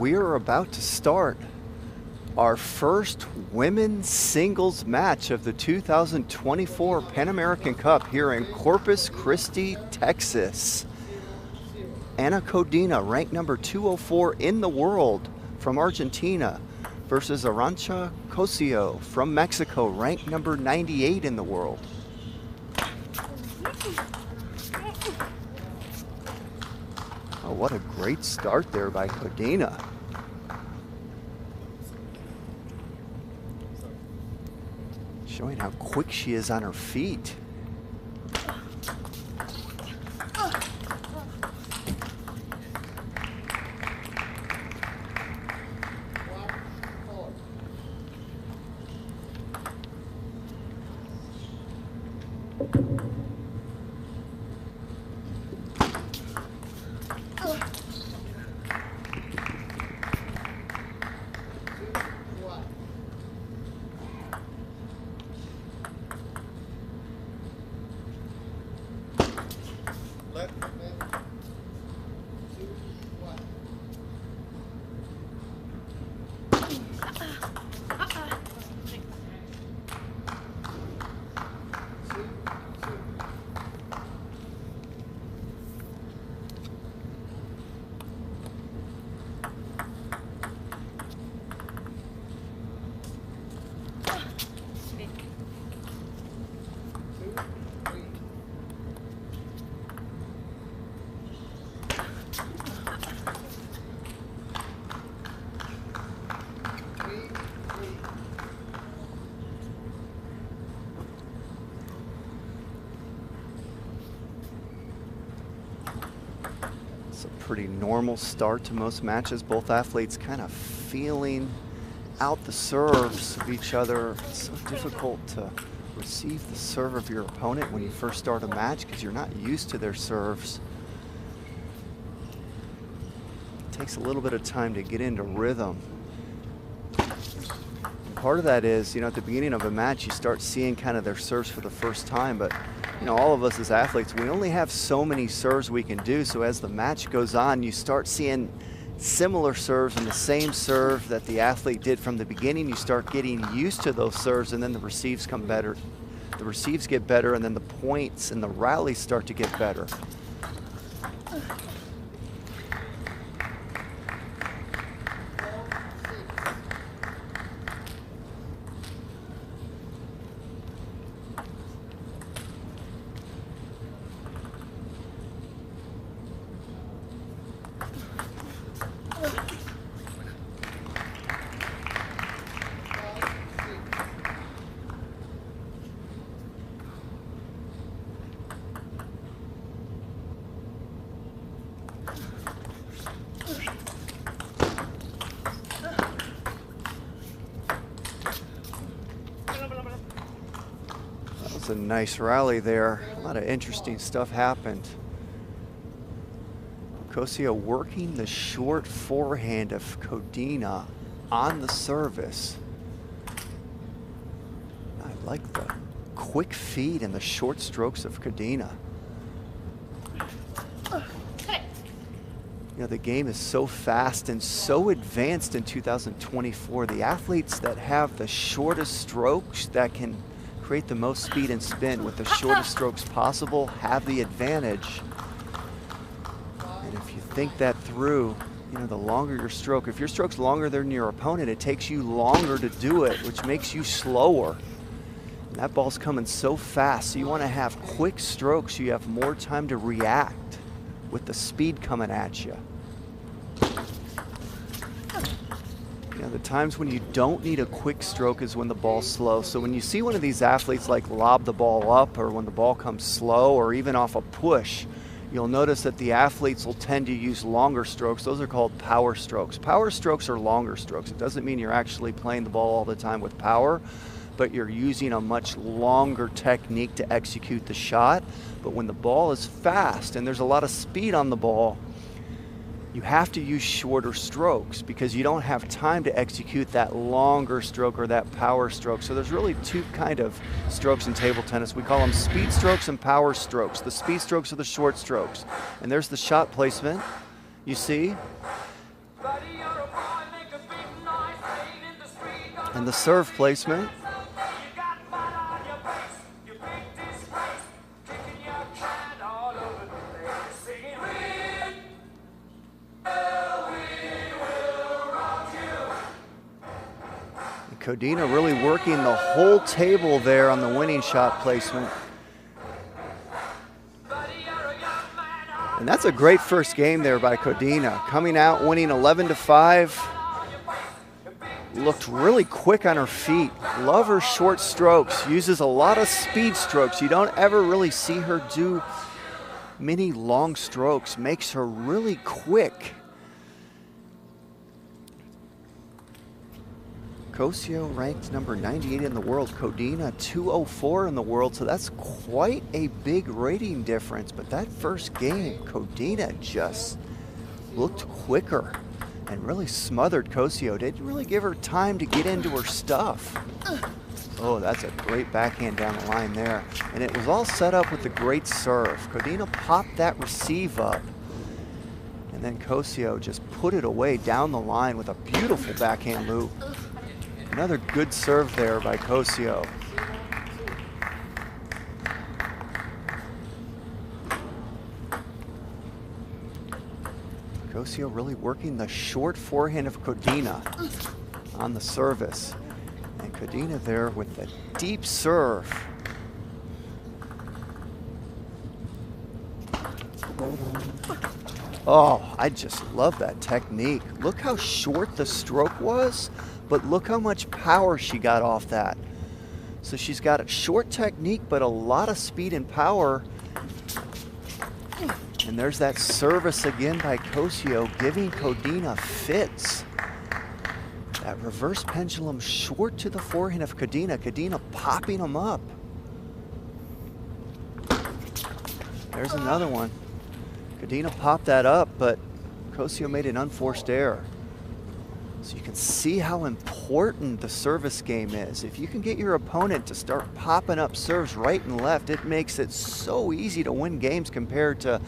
we are about to start our first women's singles match of the 2024 Pan-American Cup here in Corpus Christi, Texas. Anna Codina, ranked number 204 in the world from Argentina, versus Arantxa Cossio from Mexico, ranked number 98 in the world. Oh, what a great start there by Codina. Showing how quick she is on her feet. It's a pretty normal start to most matches. Both athletes kind of feeling out the serves of each other. It's so difficult to receive the serve of your opponent when you first start a match because you're not used to their serves. It takes a little bit of time to get into rhythm. And part of that is, you know, at the beginning of a match, you start seeing kind of their serves for the first time, but you know, all of us as athletes, we only have so many serves we can do. So as the match goes on, you start seeing similar serves and the same serve that the athlete did from the beginning. You start getting used to those serves, and then the receives come better. The receives get better, and then the points and the rallies start to get better. A nice rally there. A lot of interesting stuff happened. Cossio working the short forehand of Codina on the service. I like the quick feet and the short strokes of Codina. You know, the game is so fast and so advanced in 2024. The athletes that have the shortest strokes that can create the most speed and spin with the shortest strokes possible have the advantage. And if you think that through, you know, the longer your stroke, if your stroke's longer than your opponent, it takes you longer to do it, which makes you slower. And that ball's coming so fast, so you want to have quick strokes so you have more time to react with the speed coming at you. You know, the times when you don't need a quick stroke is when the ball's slow. So when you see one of these athletes like lob the ball up, or when the ball comes slow, or even off a push, you'll notice that the athletes will tend to use longer strokes. Those are called power strokes. Power strokes are longer strokes. It doesn't mean you're actually playing the ball all the time with power, but you're using a much longer technique to execute the shot. But when the ball is fast and there's a lot of speed on the ball, you have to use shorter strokes because you don't have time to execute that longer stroke or that power stroke. So there's really two kind of strokes in table tennis. We call them speed strokes and power strokes. The speed strokes are the short strokes. And there's the shot placement, you see? And the serve placement. Codina really working the whole table there on the winning shot placement. And that's a great first game there by Codina. Coming out, winning 11-5. Looked really quick on her feet. Love her short strokes. Uses a lot of speed strokes. You don't ever really see her do many long strokes. Makes her really quick. Cossio ranked number 98 in the world. Codina 204 in the world. So that's quite a big rating difference. But that first game, Codina just looked quicker and really smothered Cossio. Didn't really give her time to get into her stuff. Oh, that's a great backhand down the line there. And it was all set up with a great serve. Codina popped that receive up. And then Cossio just put it away down the line with a beautiful backhand loop. Another good serve there by Cossio. Cossio really working the short forehand of Codina on the service. And Codina there with the deep serve. Oh, I just love that technique. Look how short the stroke was, but look how much power she got off that. So she's got a short technique, but a lot of speed and power. And there's that service again by Cossio, giving Codina fits. That reverse pendulum short to the forehand of Codina. Codina popping them up. There's another one. Codina popped that up, but Cossio made an unforced error. So you can see how important the service game is. If you can get your opponent to start popping up serves right and left, it makes it so easy to win games compared to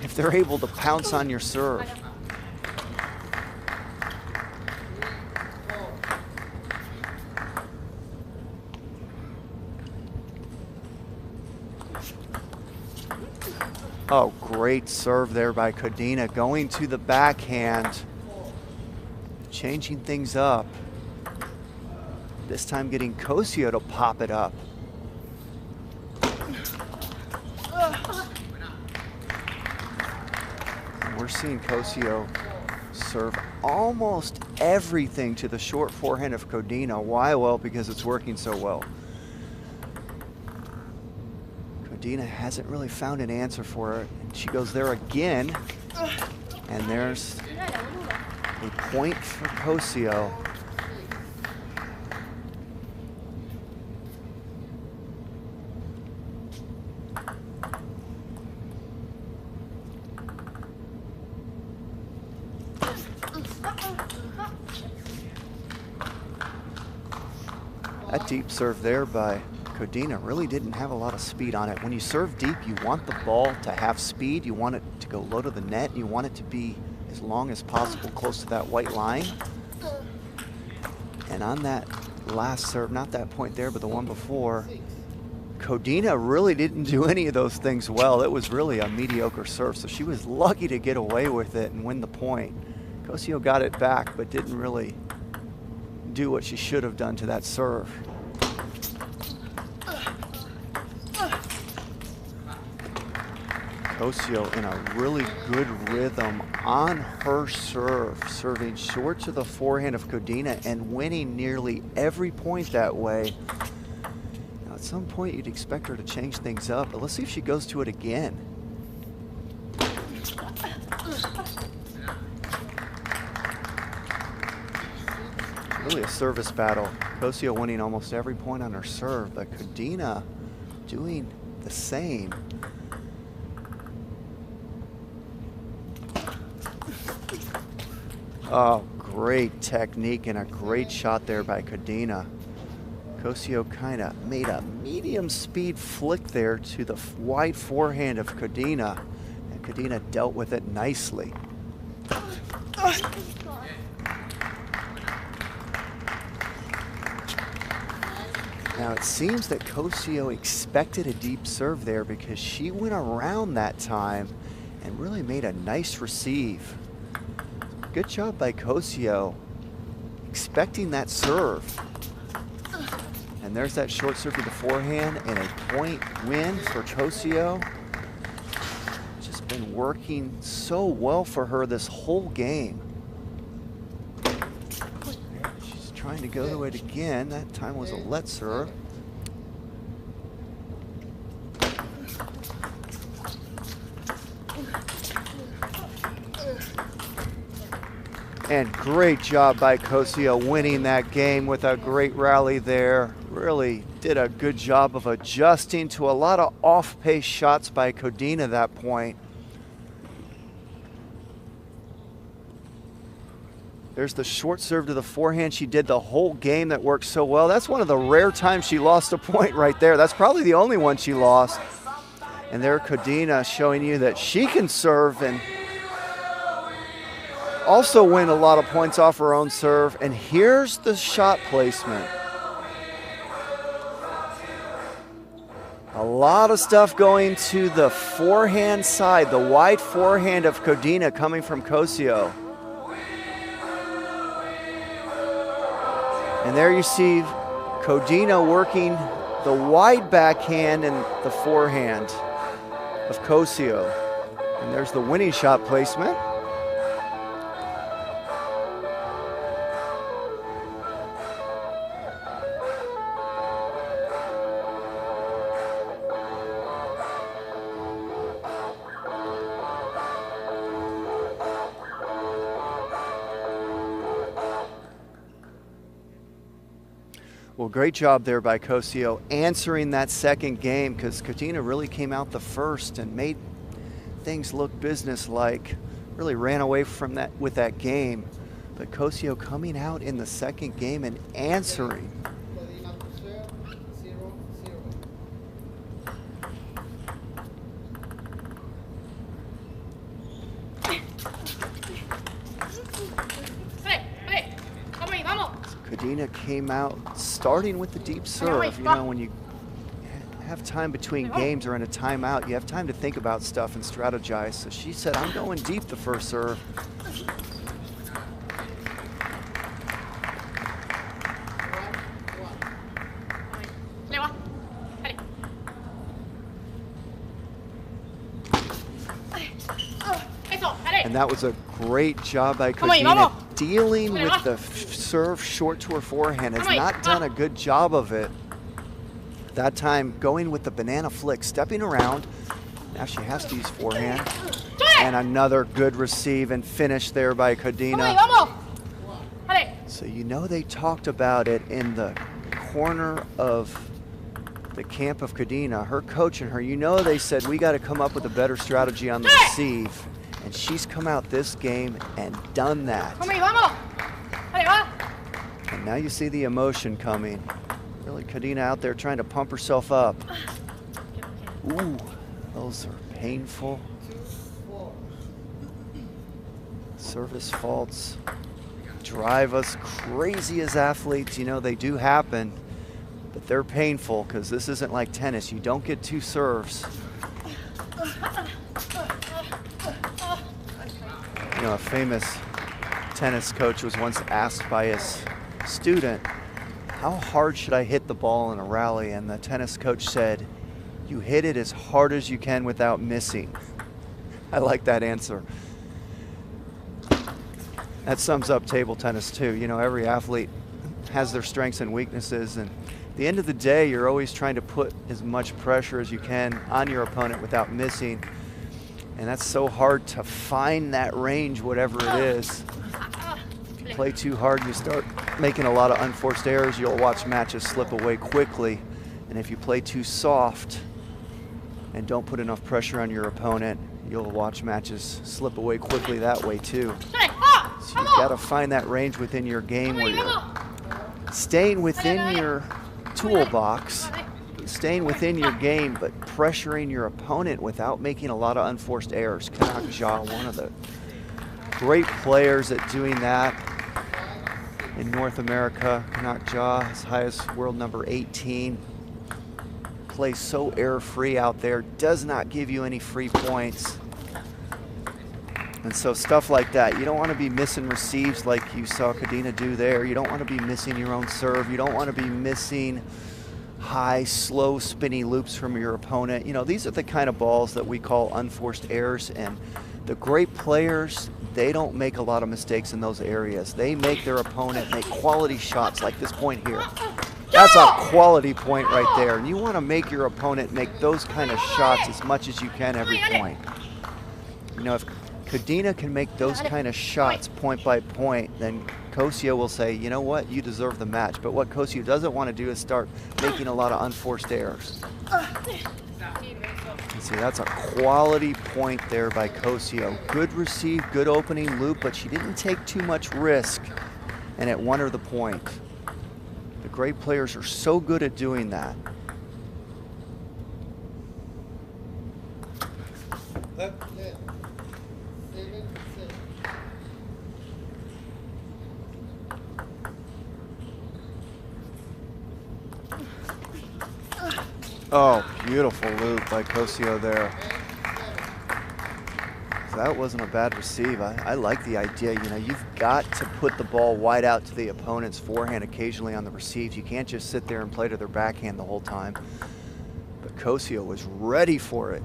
if they're able to pounce on your serve. Oh, great serve there by Codina, going to the backhand. Changing things up. This time getting Cossio to pop it up. And we're seeing Cossio serve almost everything to the short forehand of Codina. Why? Well, because it's working so well. Codina hasn't really found an answer for it. She goes there again, and there's a point for Cossio. That deep serve there by Codina really didn't have a lot of speed on it. When you serve deep, you want the ball to have speed. You want it to go low to the net. You want it to be as long as possible close to that white line. And on that last serve, not that point there, but the one before, Codina really didn't do any of those things well. It was really a mediocre serve, so she was lucky to get away with it and win the point. Cossio got it back, but didn't really do what she should have done to that serve. Cossio in a really good rhythm on her serve, serving short to the forehand of Codina and winning nearly every point that way. Now, at some point, you'd expect her to change things up, but let's see if she goes to it again. Really a service battle. Cossio winning almost every point on her serve, but Codina doing the same. Oh, great technique and a great shot there by Codina. Cossio kind of made a medium speed flick there to the wide forehand of Codina, and Codina dealt with it nicely. Now it seems that Cossio expected a deep serve there because she went around that time and really made a nice receive. Good job by Cossio, expecting that serve. And there's that short serve to the forehand and a point win for Cossio. Just been working so well for her this whole game. She's trying to go to it again. That time was a let serve. And great job by Cossio winning that game with a great rally there. Really did a good job of adjusting to a lot of off-pace shots by Codina at that point. There's the short serve to the forehand. She did the whole game that worked so well. That's one of the rare times she lost a point right there. That's probably the only one she lost. And there Codina showing you that she can serve and also win a lot of points off her own serve. And here's the shot placement. A lot of stuff going to the forehand side, the wide forehand of Codina coming from Cossio. And there you see Codina working the wide backhand and the forehand of Cossio. And there's the winning shot placement. Well, great job there by Cossio answering that second game, because Codina really came out the first and made things look businesslike. Really ran away from that with that game. But Cossio coming out in the second game and answering. Codina came out starting with the deep serve. You know, when you have time between games or in a timeout, you have time to think about stuff and strategize. So she said, I'm going deep the first serve. And that was a great job by Codina dealing with the serve short to her forehand. Has not done a good job of it. That time going with the banana flick, stepping around. Now she has to use forehand. And another good receive and finish there by Codina. So you know they talked about it in the corner of the camp of Codina, her coach and her. You know they said, we got to come up with a better strategy on the receive. And she's come out this game and done that. And now you see the emotion coming. Really, Codina out there trying to pump herself up. Ooh, those are painful. Service faults drive us crazy as athletes. You know, they do happen, but they're painful because this isn't like tennis. You don't get two serves. You know, a famous tennis coach was once asked by his student, how hard should I hit the ball in a rally? And the tennis coach said, you hit it as hard as you can without missing. I like that answer. That sums up table tennis too. You know, every athlete has their strengths and weaknesses, and at the end of the day, you're always trying to put as much pressure as you can on your opponent without missing. And that's so hard to find that range, whatever it is. If you play too hard and you start making a lot of unforced errors, you'll watch matches slip away quickly. And if you play too soft and don't put enough pressure on your opponent, you'll watch matches slip away quickly that way too. So you've got to find that range within your game where you're staying within your toolbox, staying within your game, but pressuring your opponent without making a lot of unforced errors. Arantxa, one of the great players at doing that. in North America. Arantxa, as high as world number 18. Plays so error-free out there, does not give you any free points. And so stuff like that, you don't want to be missing receives like you saw Codina do there. You don't want to be missing your own serve. You don't want to be missing high, slow, spinny loops from your opponent. You know, these are the kind of balls that we call unforced errors, and the great players, they don't make a lot of mistakes in those areas. They make their opponent make quality shots like this point here. That's a quality point right there, and you want to make your opponent make those kind of shots as much as you can every point. You know, if Codina can make those kind of shots point by point, then Cossio will say, you know what, you deserve the match. But what Cossio doesn't want to do is start making a lot of unforced errors. You see, that's a quality point there by Cossio. Good receive, good opening loop, but she didn't take too much risk, and it won her the point. The great players are so good at doing that. Oh, beautiful loop by Cossio there. That wasn't a bad receive. I like the idea. You know, you've got to put the ball wide out to the opponent's forehand occasionally on the receives. You can't just sit there and play to their backhand the whole time. But Cossio was ready for it.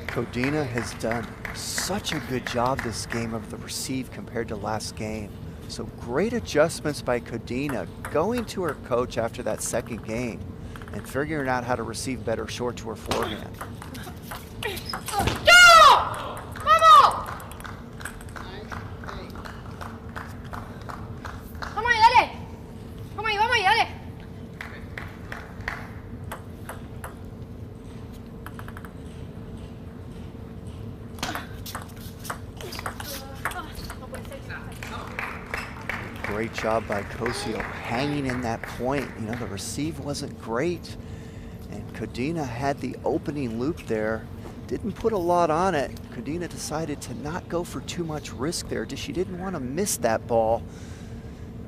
Codina has done such a good job this game of the receive compared to last game. So great adjustments by Codina, going to her coach after that second game and figuring out how to receive better short to her forehand. Great job by Cossio hanging in that point. You know, the receive wasn't great, and Codina had the opening loop there. Didn't put a lot on it. Codina decided to not go for too much risk there. She didn't want to miss that ball.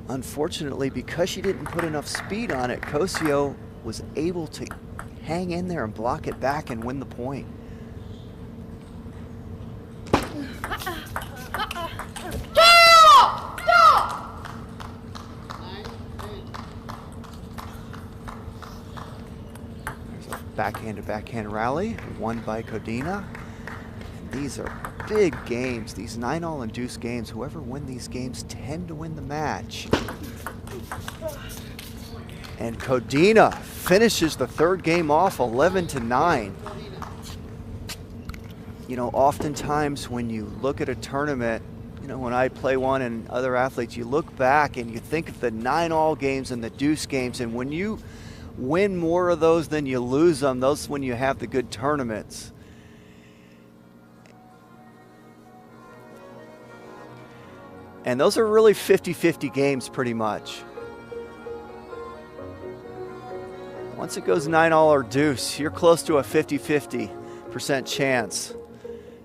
Unfortunately, because she didn't put enough speed on it, Cossio was able to hang in there and block it back and win the point. Backhand-to-backhand rally, won by Codina. And these are big games, these 9-all and deuce games. Whoever wins these games tend to win the match. And Codina finishes the third game off 11-9. You know, oftentimes when you look at a tournament, you know, when I play one and other athletes, you look back and you think of the 9-all games and the deuce games, and when you win more of those than you lose them, those when you have the good tournaments. And those are really 50-50 games pretty much. Once it goes 9-all or deuce, you're close to a 50-50% chance.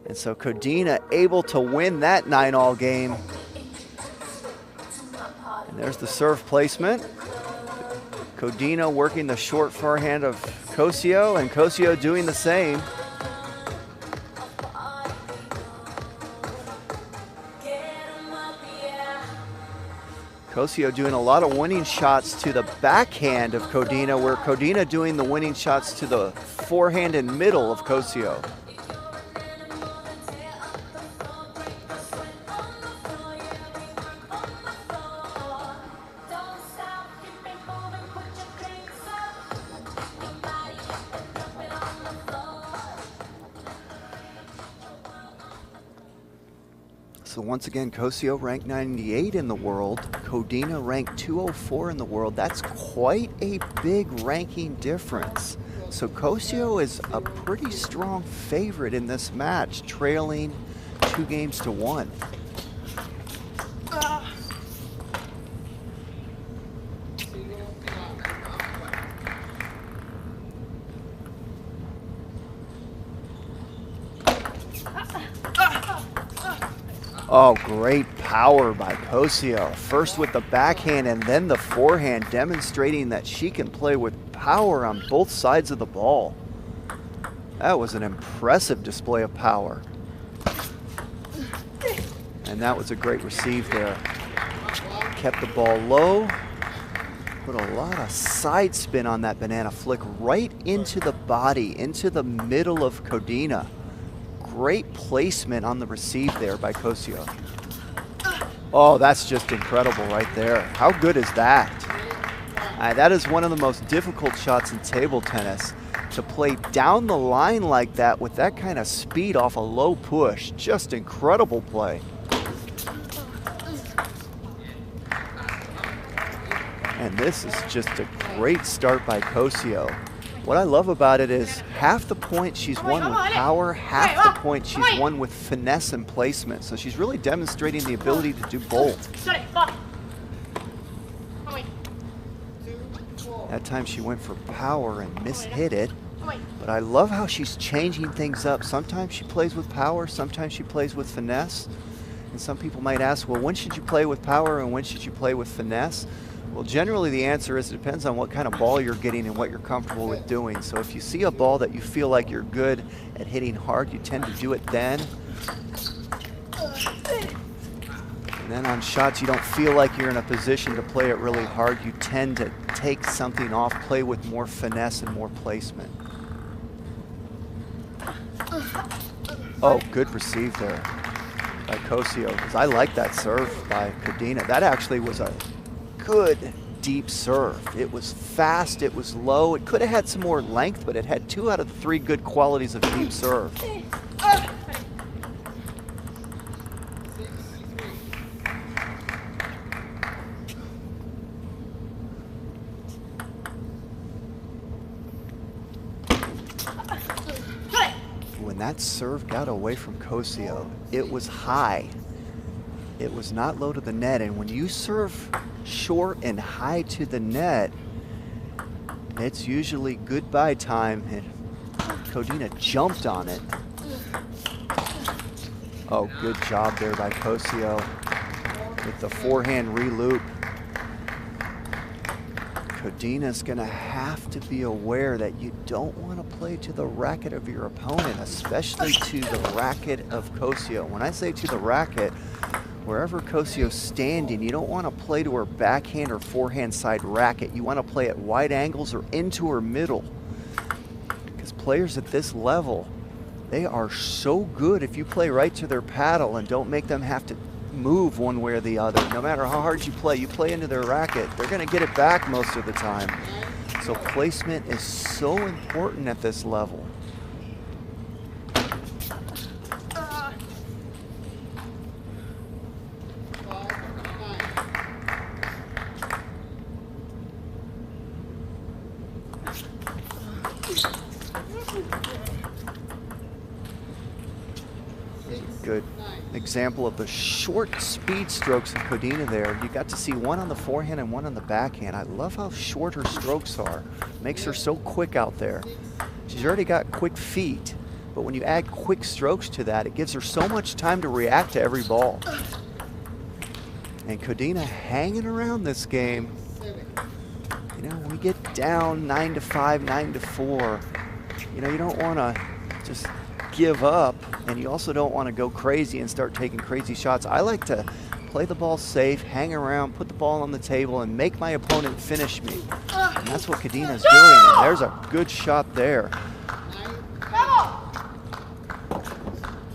And so Codina able to win that 9-all game. And there's the serve placement. Codina working the short forehand of Cossio, and Cossio doing the same. Cossio doing a lot of winning shots to the backhand of Codina, where Codina doing the winning shots to the forehand and middle of Cossio. So once again, Cossio ranked 98 in the world, Codina ranked 204 in the world. That's quite a big ranking difference. So Cossio is a pretty strong favorite in this match, trailing 2-1. Oh, great power by Cossio. First with the backhand and then the forehand, demonstrating that she can play with power on both sides of the ball. That was an impressive display of power. And that was a great receive there. Kept the ball low. Put a lot of side spin on that banana flick right into the body, into the middle of Codina. Great placement on the receive there by Cossio. Oh, that's just incredible right there. How good is that? That is one of the most difficult shots in table tennis. To play down the line like that with that kind of speed off a low push. Just incredible play. And this is just a great start by Cossio. What I love about it is half the point she's won with power, half the point she's won with finesse and placement. So she's really demonstrating the ability to do both. That time she went for power and mishit it. But I love how she's changing things up. Sometimes she plays with power, sometimes she plays with finesse. And some people might ask, well, when should you play with power and when should you play with finesse? Well, generally the answer is it depends on what kind of ball you're getting and what you're comfortable with doing. So if you see a ball that you feel like you're good at hitting hard, you tend to do it then. And then on shots you don't feel like you're in a position to play it really hard, you tend to take something off, play with more finesse and more placement. Oh, good receive there by Cossio, because I like that serve by Codina. That actually was a good deep serve. It was fast, it was low, it could have had some more length, but it had 2 out of the 3 good qualities of deep serve. When that serve got away from Cossio, it was high. It was not low to the net, and when you serve short and high to the net, it's usually goodbye time, and Codina jumped on it. Oh, good job there by Cossio with the forehand re-loop. Codina's gonna have to be aware that you don't want to play to the racket of your opponent, especially to the racket of Cossio. When I say to the racket, wherever Cossio's standing, you don't want to play to her backhand or forehand side racket. You want to play at wide angles or into her middle. Because players at this level, they are so good if you play right to their paddle and don't make them have to move one way or the other. No matter how hard you play into their racket, they're going to get it back most of the time. So placement is so important at this level. Good example of the short speed strokes of Codina there. You got to see one on the forehand and one on the backhand. I love how short her strokes are. Makes her so quick out there. She's already got quick feet, but when you add quick strokes to that, it gives her so much time to react to every ball. And Codina hanging around this game. You know, we get down 9-5, 9-4. You know, you don't want to just give up, and you also don't want to go crazy and start taking crazy shots. I like to play the ball safe, hang around, put the ball on the table, and make my opponent finish me. And that's what Codina's doing, and there's a good shot there.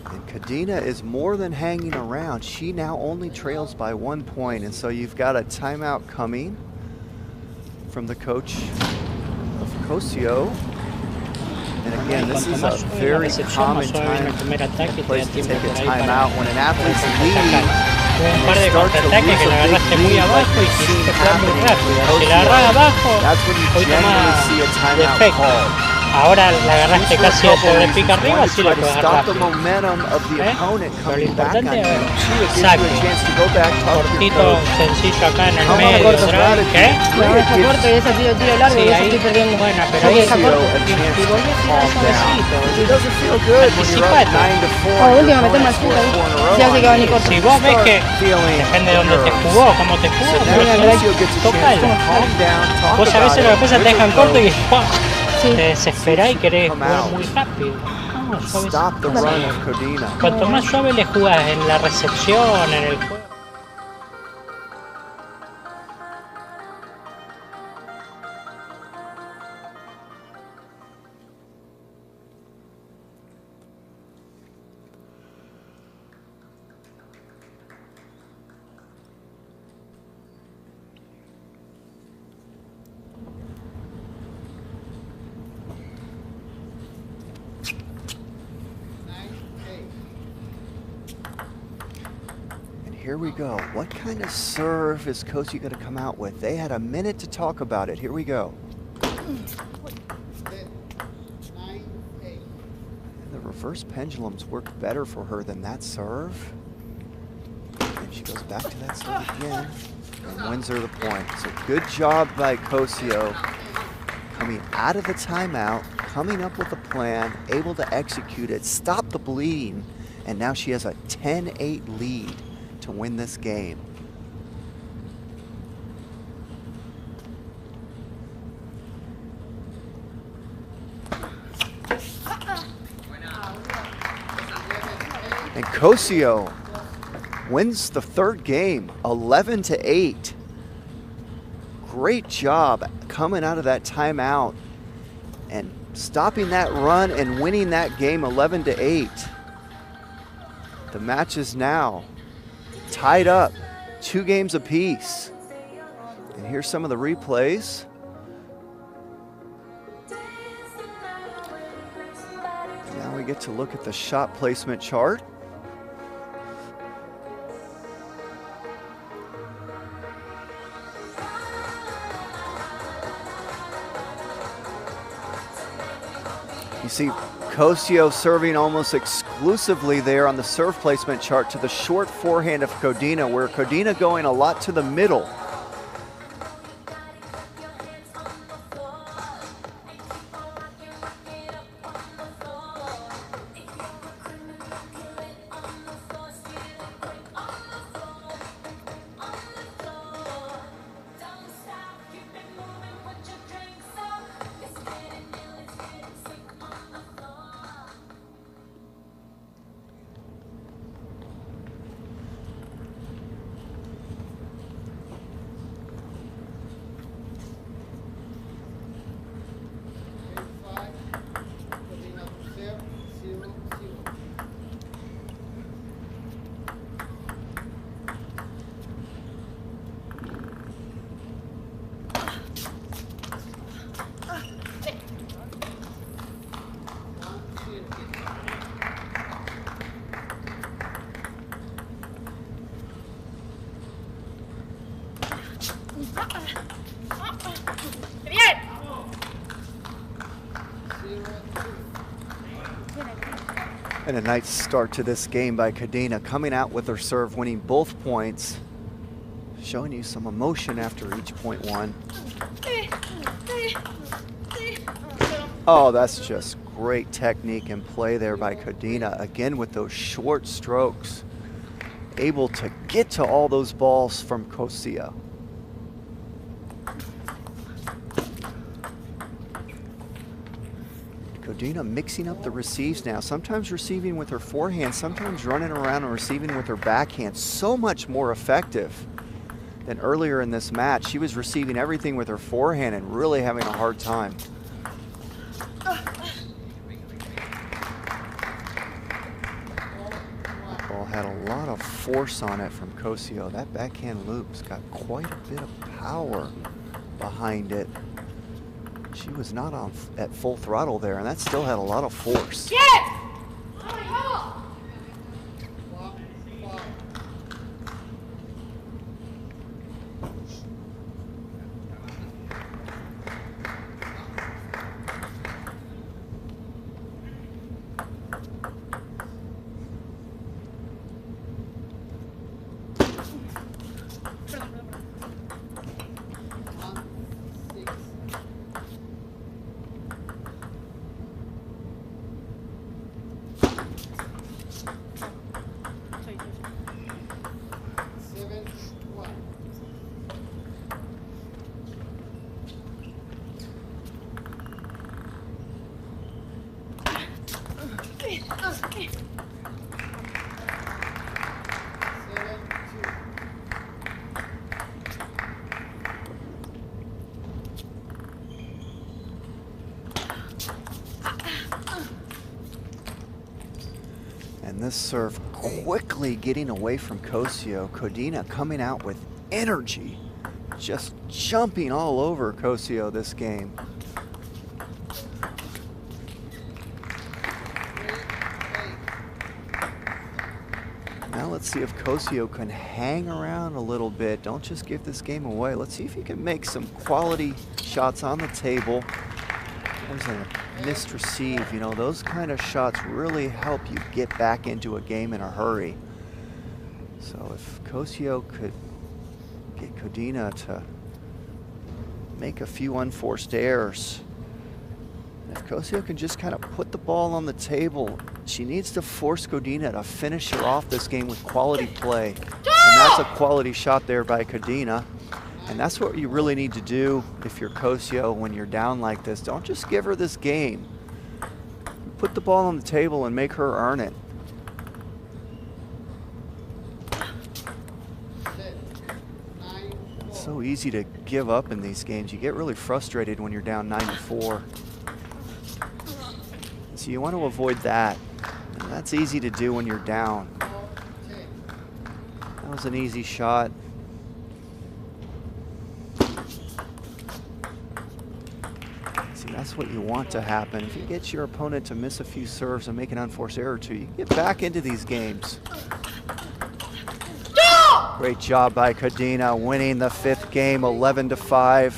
And Codina is more than hanging around. She now only trails by 1 point, and so you've got a timeout coming from the coach of Cossio. And again, this is a very common time place to take a timeout when an athlete's leading and they start to lose a big lead like we've seen happening with Cossio. That's when you generally see a timeout called. Ahora la agarraste casi de sobre pica arriba, sí lo puedes agarrar. Pero lo importante es saque. Cortito, sencillo acá en el medio. ¿Qué? No, esa corto y ese tiro largo y ese estoy perdiendo. Bueno, pero ahí esa corto. Y volvés a suavecito. Anticipate. Última metemos al punto ahí. Si hace que va a venir corto. Si vos ves que depende de dónde te jugó, cómo te jugó, tocalo. Vos a veces lo que pasa te dejan corto y te desesperás y querés jugar muy rápido. No, suavecito. Cuanto más suave le jugás en la recepción, en el juego. Here we go. What kind of serve is Cossio going to come out with? They had a minute to talk about it. Here we go. And the reverse pendulums work better for her than that serve. And she goes back to that serve again and wins her the point. So good job by Cossio coming out of the timeout, coming up with a plan, able to execute it, stop the bleeding, and now she has a 10-8 lead to win this game. And Cossio wins the third game, 11-8. Great job coming out of that timeout and stopping that run and winning that game 11-8. The match is now tied up, 2 games apiece. And here's some of the replays. Now we get to look at the shot placement chart. You see Cossio serving almost exclusively there on the serve placement chart to the short forehand of Codina, where Codina going a lot to the middle. And a nice start to this game by Codina, coming out with her serve, winning both points, showing you some emotion after each point won. Oh, that's just great technique and play there by Codina, again with those short strokes, able to get to all those balls from Cossio. Codina mixing up the receives now, sometimes receiving with her forehand, sometimes running around and receiving with her backhand. So much more effective than earlier in this match. She was receiving everything with her forehand and really having a hard time. That ball had a lot of force on it from Cossio. That backhand loop's got quite a bit of power behind it. She was not on at full throttle there, and that still had a lot of force. Yes! this serve quickly getting away from Cossio. Codina coming out with energy, just jumping all over Cossio this game. Now let's see if Cossio can hang around a little bit. Don't just give this game away. Let's see if you can make some quality shots on the table. There's a missed receive. You know, those kind of shots really help you get back into a game in a hurry. So if Cossio could get Codina to make a few unforced errors, if Cossio can just kind of put the ball on the table, she needs to force Codina to finish her off this game with quality play. And that's a quality shot there by Codina. And that's what you really need to do if you're Cossio when you're down like this. Don't just give her this game. Put the ball on the table and make her earn it. It's so easy to give up in these games. You get really frustrated when you're down 9-4. So you want to avoid that. And that's easy to do when you're down. That was an easy shot. See, that's what you want to happen. If you get your opponent to miss a few serves and make an unforced error or two, you get back into these games. Great job by Codina, winning the 5th game, 11-5.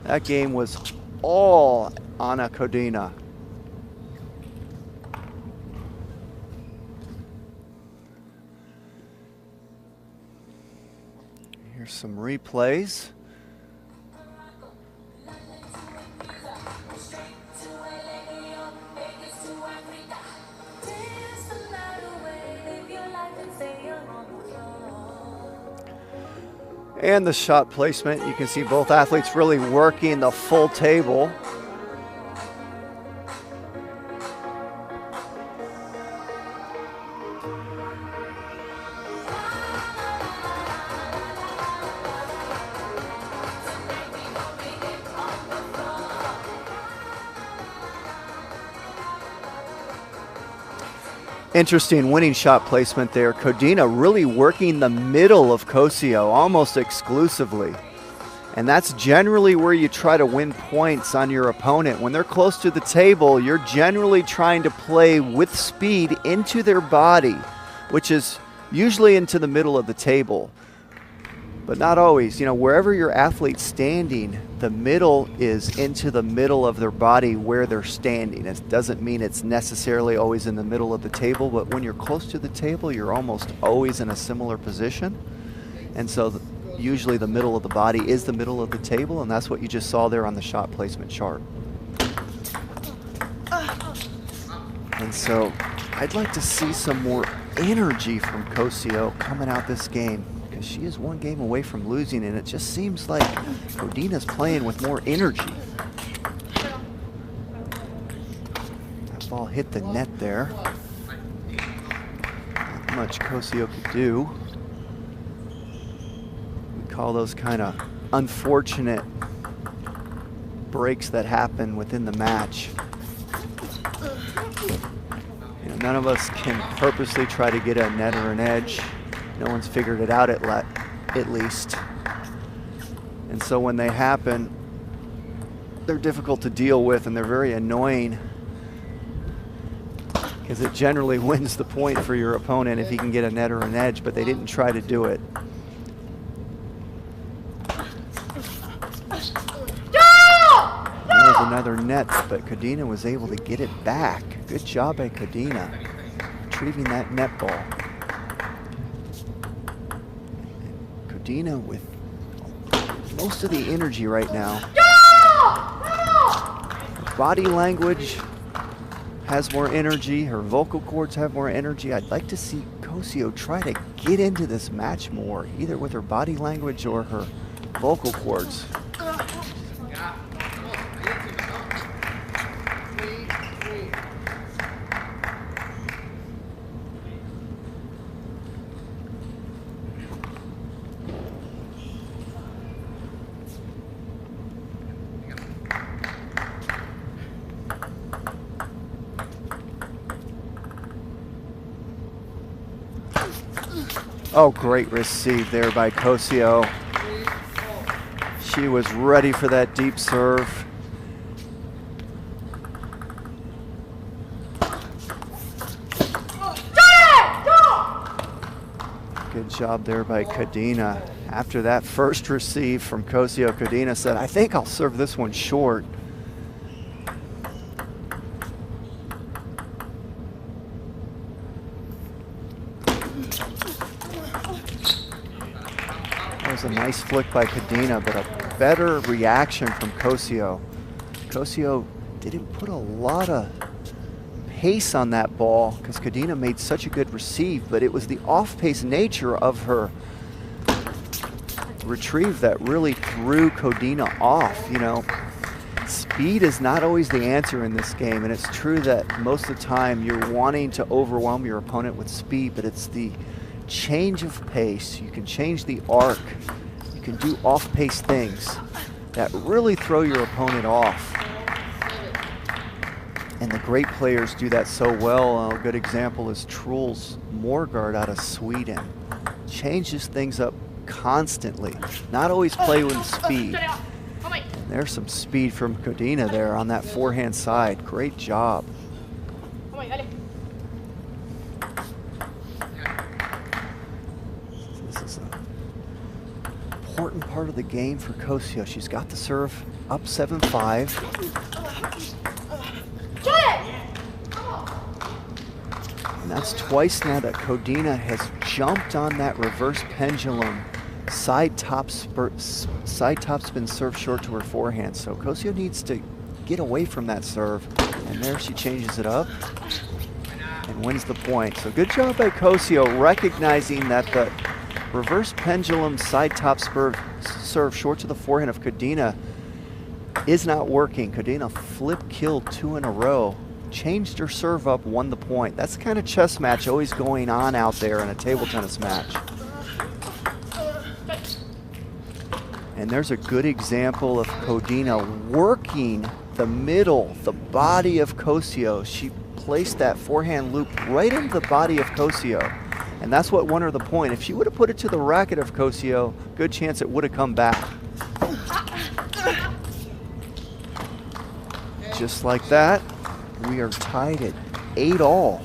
That game was all on a Codina. Here's some replays. And the shot placement, you can see both athletes really working the full table. Interesting winning shot placement there. Codina really working the middle of Cossio almost exclusively. And that's generally where you try to win points on your opponent. When they're close to the table, you're generally trying to play with speed into their body, which is usually into the middle of the table. But not always. You know, wherever your athlete's standing, the middle is into the middle of their body where they're standing. It doesn't mean it's necessarily always in the middle of the table, but when you're close to the table, you're almost always in a similar position. And so usually the middle of the body is the middle of the table, and that's what you just saw there on the shot placement chart. And so I'd like to see some more energy from Cossio coming out this game. She is one game away from losing, and it just seems like Codina's playing with more energy. That ball hit the net there. Not much Cossio could do. We call those kind of unfortunate breaks that happen within the match. You know, none of us can purposely try to get a net or an edge. No one's figured it out at least. And so when they happen, they're difficult to deal with and they're very annoying because it generally wins the point for your opponent if he can get a net or an edge, but they didn't try to do it. There was another net, but Codina was able to get it back. Good job by Codina, retrieving that net ball. Codina with most of the energy right now. Her body language has more energy. Her vocal cords have more energy. I'd like to see Cossio try to get into this match more, either with her body language or her vocal cords. Oh, great receive there by Cossio. She was ready for that deep serve. Good job there by Codina. After that first receive from Cossio, Codina said, I think I'll serve this one short. That was a nice flick by Codina, but a better reaction from Cossio. Cossio didn't put a lot of pace on that ball because Codina made such a good receive, but it was the off-pace nature of her retrieve that really threw Codina off. You know, speed is not always the answer in this game, and it's true that most of the time you're wanting to overwhelm your opponent with speed, but it's the change of pace. You can change the arc. You can do off-pace things that really throw your opponent off. And the great players do that so well. A good example is Truls Morgard out of Sweden. Changes things up constantly. Not always play with speed. And there's some speed from Codina there on that forehand side. Great job. This is an important part of the game for Cossio. She's got the serve up 7-5. And that's twice now that Codina has jumped on that reverse pendulum. Side top spin serve short to her forehand. So Cossio needs to get away from that serve. And there she changes it up and wins the point. So good job by Cossio recognizing that the reverse pendulum side top serve short to the forehand of Codina is not working. Codina flip killed 2 in a row. Changed her serve up, won the point. That's the kind of chess match always going on out there in a table tennis match. And there's a good example of Codina working the middle, the body of Cossio. She placed that forehand loop right into the body of Cossio. And that's what won her the point. If she would have put it to the racket of Cossio, good chance it would have come back. Just like that. We are tied at 8-all.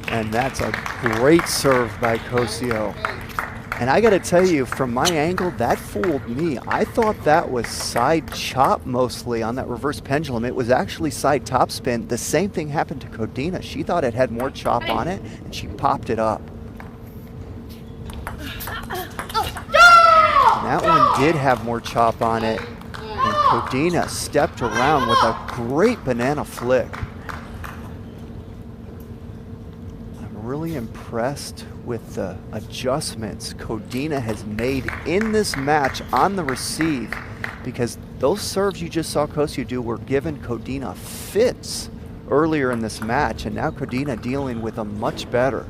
And that's a great serve by Cossio. And I got to tell you, from my angle, that fooled me. I thought that was side chop mostly on that reverse pendulum. It was actually side top spin. The same thing happened to Codina. She thought it had more chop on it, and she popped it up. And that one did have more chop on it. And Codina stepped around with a great banana flick. I'm really impressed with the adjustments Codina has made in this match on the receive, because those serves you just saw Cossio do were giving Codina fits earlier in this match, and now Codina dealing with them much better.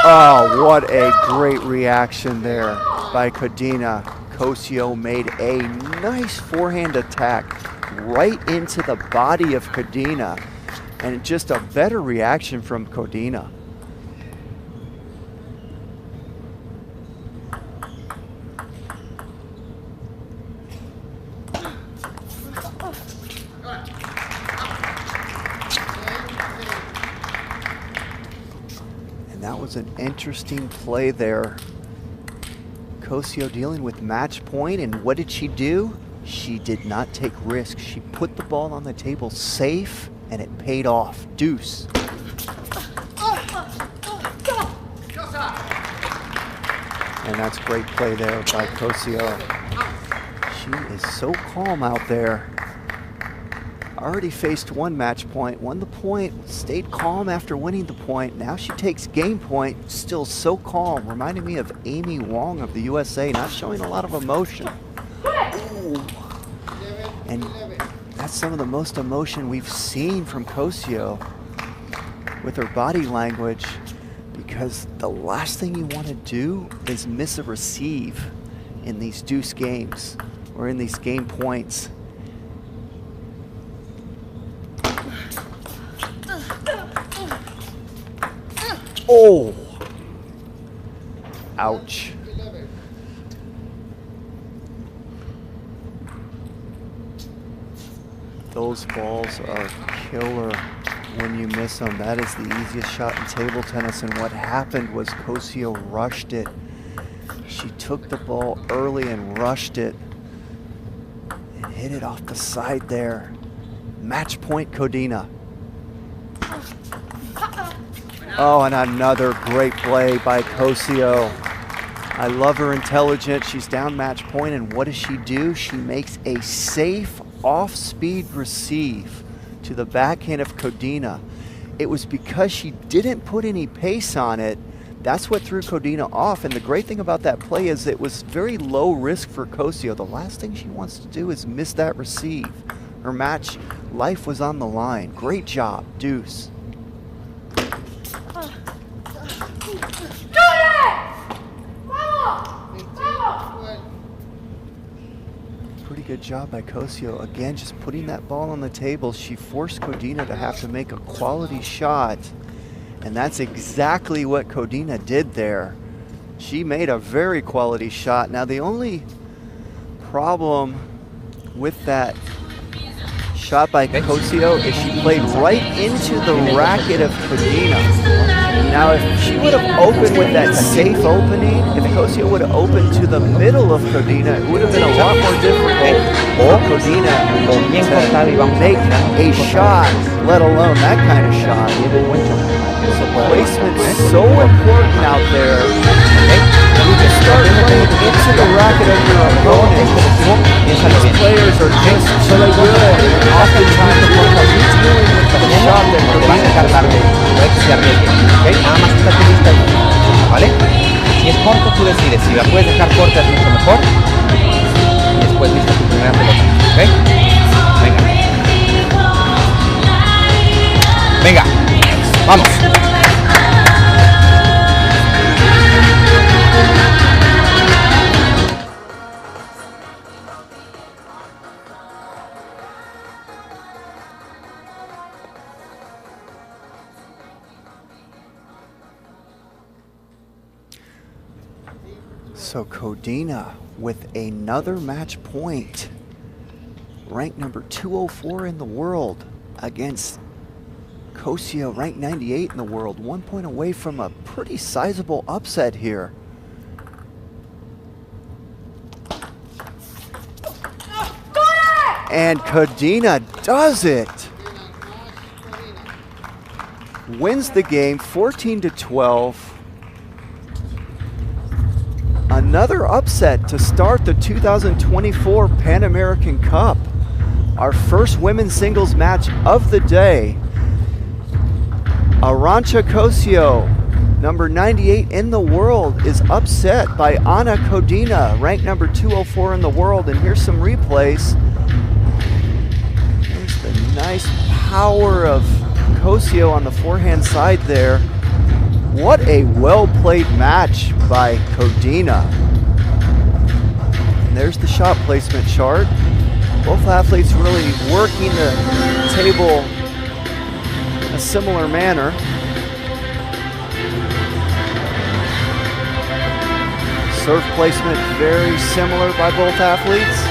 Oh, what a great reaction there by Codina. Cossio made a nice forehand attack right into the body of Codina, and just a better reaction from Codina. And that was an interesting play there. Cossio dealing with match point, and what did she do? She did not take risks. She put the ball on the table safe, and it paid off. Deuce. And that's great play there by Cossio. She is so calm out there. Already faced one match point, won the point, stayed calm after winning the point. Now she takes game point, still so calm. Reminding me of Amy Wong of the USA, not showing a lot of emotion. And that's That's some of the most emotion we've seen from Cossio with her body language, because the last thing you want to do is miss a receive in these deuce games or in these game points. Oh! Ouch. Those balls are killer when you miss them. That is the easiest shot in table tennis, and what happened was Cossio rushed it. She took the ball early and rushed it and hit it off the side there. Match point, Codina. Oh, and another great play by Cossio. I love her intelligence. She's down match point, and what does she do? She makes a safe off-speed receive to the backhand of Codina. It was because she didn't put any pace on it. That's what threw Codina off, and the great thing about that play is it was very low risk for Cossio. The last thing she wants to do is miss that receive. Her match life was on the line. Great job, deuce. Pretty good job by Cossio. Again, just putting that ball on the table. She forced Codina to have to make a quality shot. And that's exactly what Codina did there. She made a very quality shot. Now, the only problem with that shot by Cossio is she played right into the racket of Codina. Now, if she would have opened with that safe opening, if Cossio would have opened to the middle of Codina, it would have been a lot more difficult for Codina to make a shot, let alone that kind of shot. So placement's so important out there. You can start playing into the racket of your opponent. These players are just so good, and oftentimes you're dealing with the shot that Nada más estate lista, ¿vale? Si es corto, tú decides. Si la puedes dejar corta es mucho mejor. Y después lista tu primera pelota, ¿ok? Venga. Venga, vamos. So Codina with another match point, ranked number 204 in the world, against Cossio, ranked 98 in the world, 1 point away from a pretty sizable upset here. And Codina does it. Wins the game 14-12. Another upset to start the 2024 Pan-American Cup. Our first women's singles match of the day. Arantxa Cossio, number 98 in the world, is upset by Ana Codina, ranked number 204 in the world. And here's some replays. There's the nice power of Cossio on the forehand side there. What a well-played match by Codina. And there's the shot placement chart. Both athletes really working the table in a similar manner. Serve placement very similar by both athletes.